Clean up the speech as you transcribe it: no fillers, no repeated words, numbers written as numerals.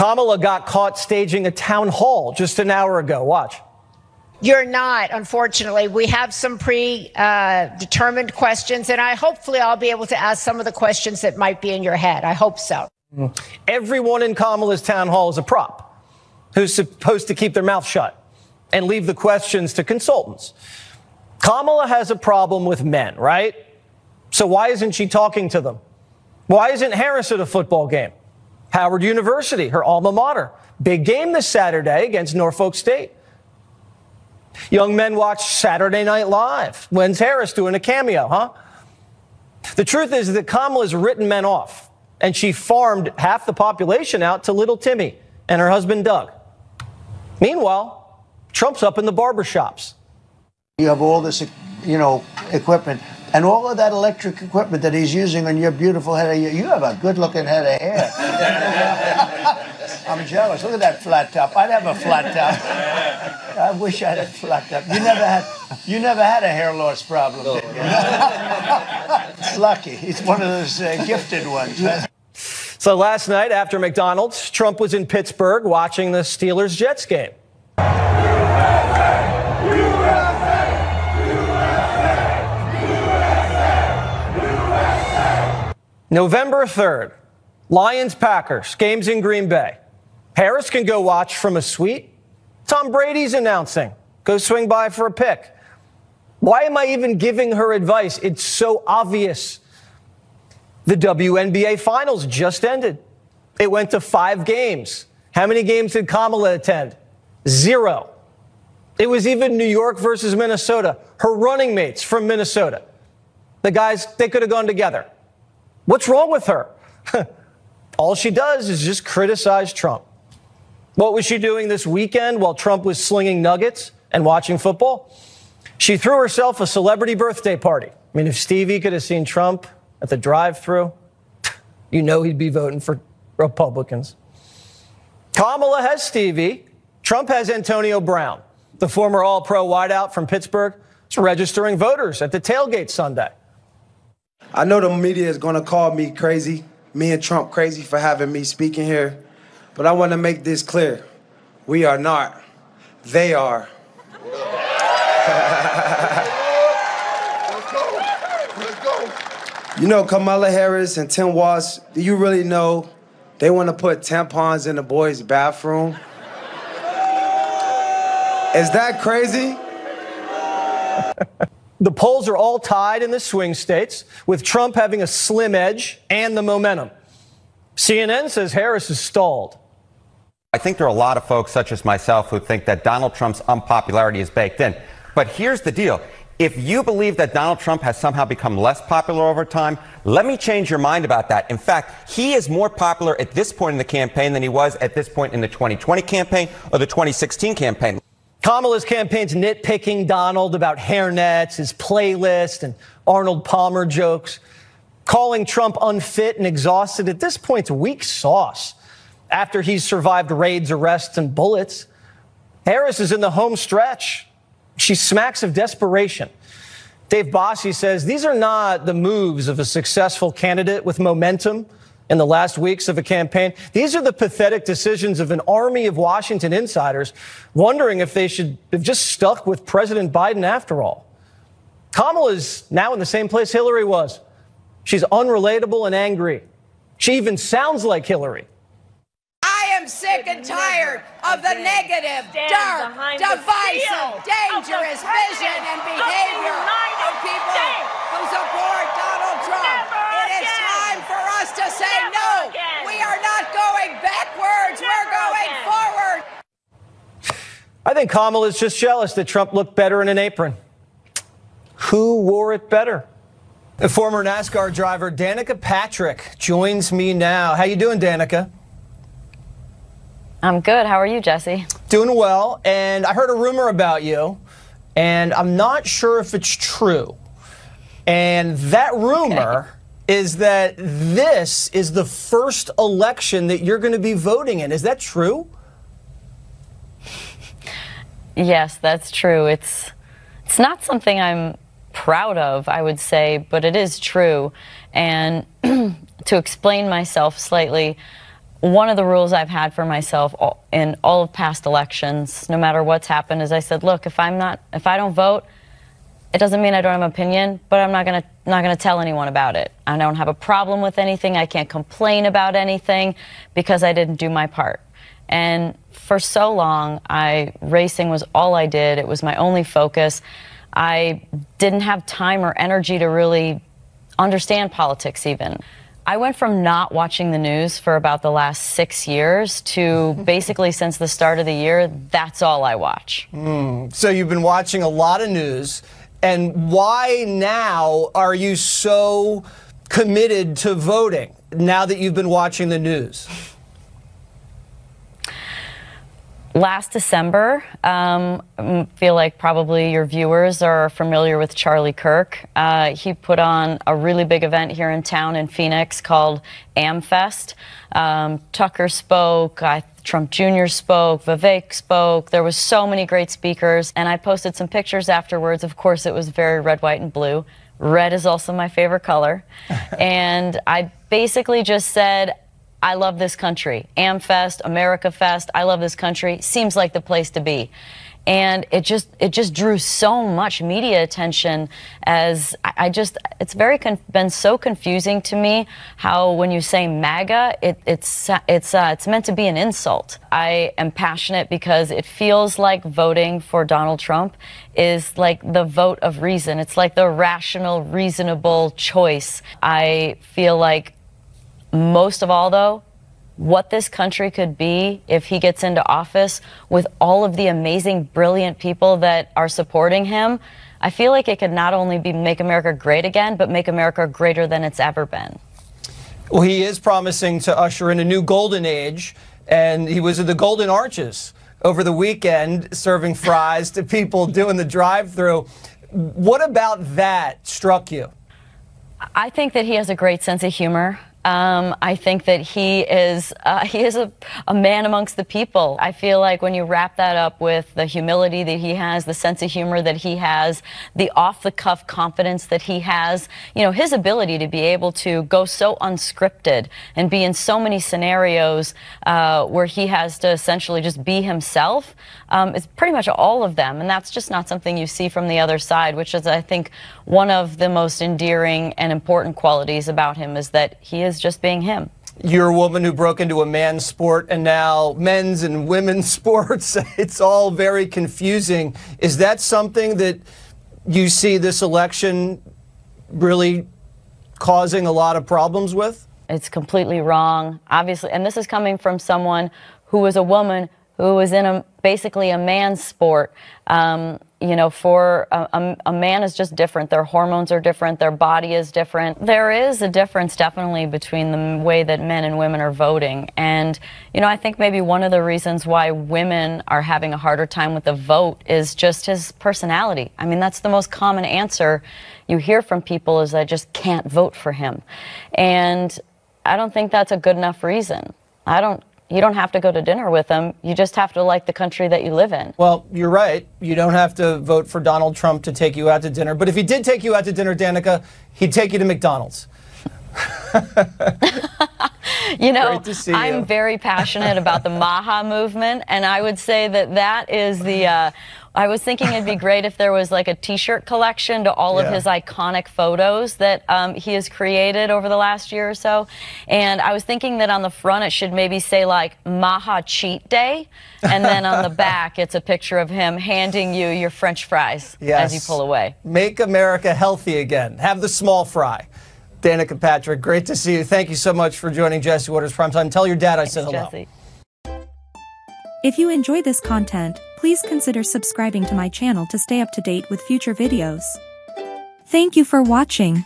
Kamala got caught staging a town hall just an hour ago. Watch. You're not, unfortunately. We have some predetermined questions, and hopefully I'll be able to ask some of the questions that might be in your head. I hope so. Everyone in Kamala's town hall is a prop who's supposed to keep their mouth shut and leave the questions to consultants. Kamala has a problem with men, right? So why isn't she talking to them? Why isn't Harris at a football game? Howard University, her alma mater. Big game this Saturday against Norfolk State. Young men watch Saturday Night Live. When's Harris doing a cameo, huh? The truth is that Kamala's written men off, and she farmed half the population out to little Timmy and her husband Doug. Meanwhile, Trump's up in the barbershops. You have all this, equipment, and all of that electric equipment that he's using on your beautiful head of hair. You have a good-looking head of hair. I'm jealous. Look at that flat top. I'd have a flat top. I wish I had a flat top. You never had a hair loss problem, did you? It's lucky. He's one of those gifted ones. So last night after McDonald's, Trump was in Pittsburgh watching the Steelers-Jets game. November 3rd, Lions-Packers, games in Green Bay. Harris can go watch from a suite. Tom Brady's announcing. Go swing by for a pick. Why am I even giving her advice? It's so obvious. The WNBA Finals just ended. It went to 5 games. How many games did Kamala attend? 0. It was even New York versus Minnesota. Her running mates from Minnesota. The guys, they could have gone together. What's wrong with her? All she does is just criticize Trump. What was she doing this weekend while Trump was slinging nuggets and watching football? She threw herself a celebrity birthday party. I mean, if Stevie could have seen Trump at the drive-thru, he'd be voting for Republicans. Kamala has Stevie. Trump has Antonio Brown. The former All-Pro wideout from Pittsburgh is registering voters at the tailgate Sunday. I know the media is going to call me crazy, me and Trump crazy for having me speaking here, but I want to make this clear. We are not. They are. Kamala Harris and Tim Walz, do you really know they want to put tampons in the boys' bathroom? Is that crazy? The polls are all tied in the swing states, with Trump having a slim edge and the momentum. CNN says Harris is stalled. I think there are a lot of folks, such as myself, who think that Donald Trump's unpopularity is baked in. But here's the deal. If you believe that Donald Trump has somehow become less popular over time, let me change your mind about that. In fact, he is more popular at this point in the campaign than he was at this point in the 2020 campaign or the 2016 campaign. Kamala's campaign's nitpicking Donald about hairnets, his playlist, and Arnold Palmer jokes. Calling Trump unfit and exhausted at this point's weak sauce. After he's survived raids, arrests, and bullets, Harris is in the home stretch. She smacks of desperation. Dave Bossie says these are not the moves of a successful candidate with momentum in the last weeks of a campaign. These are the pathetic decisions of an army of Washington insiders wondering if they should have just stuck with President Biden after all. Kamala is now in the same place Hillary was. She's unrelatable and angry. She even sounds like Hillary. I am sick and tired of the negative, dark, divisive, dangerous vision and behavior of people who support Donald Trump. It is time for us to say no. We are not going backwards. We're going forward. I think Kamala's just jealous that Trump looked better in an apron. Who wore it better? The former NASCAR driver Danica Patrick joins me now. How you doing, Danica? I'm good. How are you, Jesse? Doing well. And I heard a rumor about you, and I'm not sure if it's true. And that rumor is that this is the first election that you're going to be voting in. Is that true? Yes, that's true. It's not something I'm proud of, I would say, but it is true. And to explain myself slightly, one of the rules I've had for myself in all of past elections, no matter what's happened, is I said, look, if I don't vote, it doesn't mean I don't have an opinion, but I'm not gonna tell anyone about it. I don't have a problem with anything. I can't complain about anything because I didn't do my part. And for so long, racing was all I did. It was my only focus. I didn't have time or energy to really understand politics even. I went from not watching the news for about the last 6 years to basically since the start of the year, that's all I watch. So you've been watching a lot of news. And why now are you so committed to voting now that you've been watching the news? Last December, I feel like probably your viewers are familiar with Charlie Kirk. He put on a really big event here in town in Phoenix called AmFest. Tucker spoke, Trump Jr. spoke, Vivek spoke. There was so many great speakers, and I posted some pictures afterwards. Of course, it was very red, white, and blue. Red is also my favorite color. And I basically just said, I love this country. AmFest, America Fest, I love this country. Seems like the place to be. And it just drew so much media attention as it's been so confusing to me how when you say MAGA, it's meant to be an insult. I am passionate because it feels like voting for Donald Trump is like the vote of reason. It's like the rational, reasonable choice. I feel like most of all, though, what this country could be if he gets into office with all of the amazing, brilliant people that are supporting him, I feel like it could not only make America great again, but make America greater than it's ever been. Well, he is promising to usher in a new golden age, and he was at the Golden Arches over the weekend serving fries to people doing the drive-thru. What about that struck you? I think that he has a great sense of humor. I think that he is a man amongst the people. I feel like when you wrap that up with the humility that he has, the sense of humor that he has, the off-the-cuff confidence that he has, you know, his ability to be able to go so unscripted and be in so many scenarios where he has to essentially just be himself, is pretty much all of them. And that's just not something you see from the other side, which is, I think, one of the most endearing and important qualities about him is that he is just being him. You're a woman who broke into a man's sport and now men's and women's sports. It's all very confusing. Is that something that you see this election really causing a lot of problems with? It's completely wrong, obviously. And this is coming from someone who was a woman who was in basically a man's sport. You know, for a man is just different. Their hormones are different. Their body is different. There is a difference definitely between the way that men and women are voting. And, you know, I think maybe one of the reasons why women are having a harder time with the vote is just his personality. I mean, that's the most common answer you hear from people is I just can't vote for him. And I don't think that's a good enough reason. You don't have to go to dinner with him. You just have to like the country that you live in. Well, you're right. You don't have to vote for Donald Trump to take you out to dinner. But if he did take you out to dinner, Danica, he'd take you to McDonald's. You know, I'm very passionate about the Maha movement, and I would say that is the... I was thinking it'd be great if there was like a T-shirt collection to all of his iconic photos that he has created over the last year or so. And I was thinking that on the front it should maybe say like Maha Cheat Day, and then on the back it's a picture of him handing you your French fries as you pull away. Make America healthy again. Have the small fry. Danica Patrick, great to see you. Thank you so much for joining Jesse Watters Primetime. Tell your dad I said hello. Jesse. If you enjoy this content, please consider subscribing to my channel to stay up to date with future videos. Thank you for watching.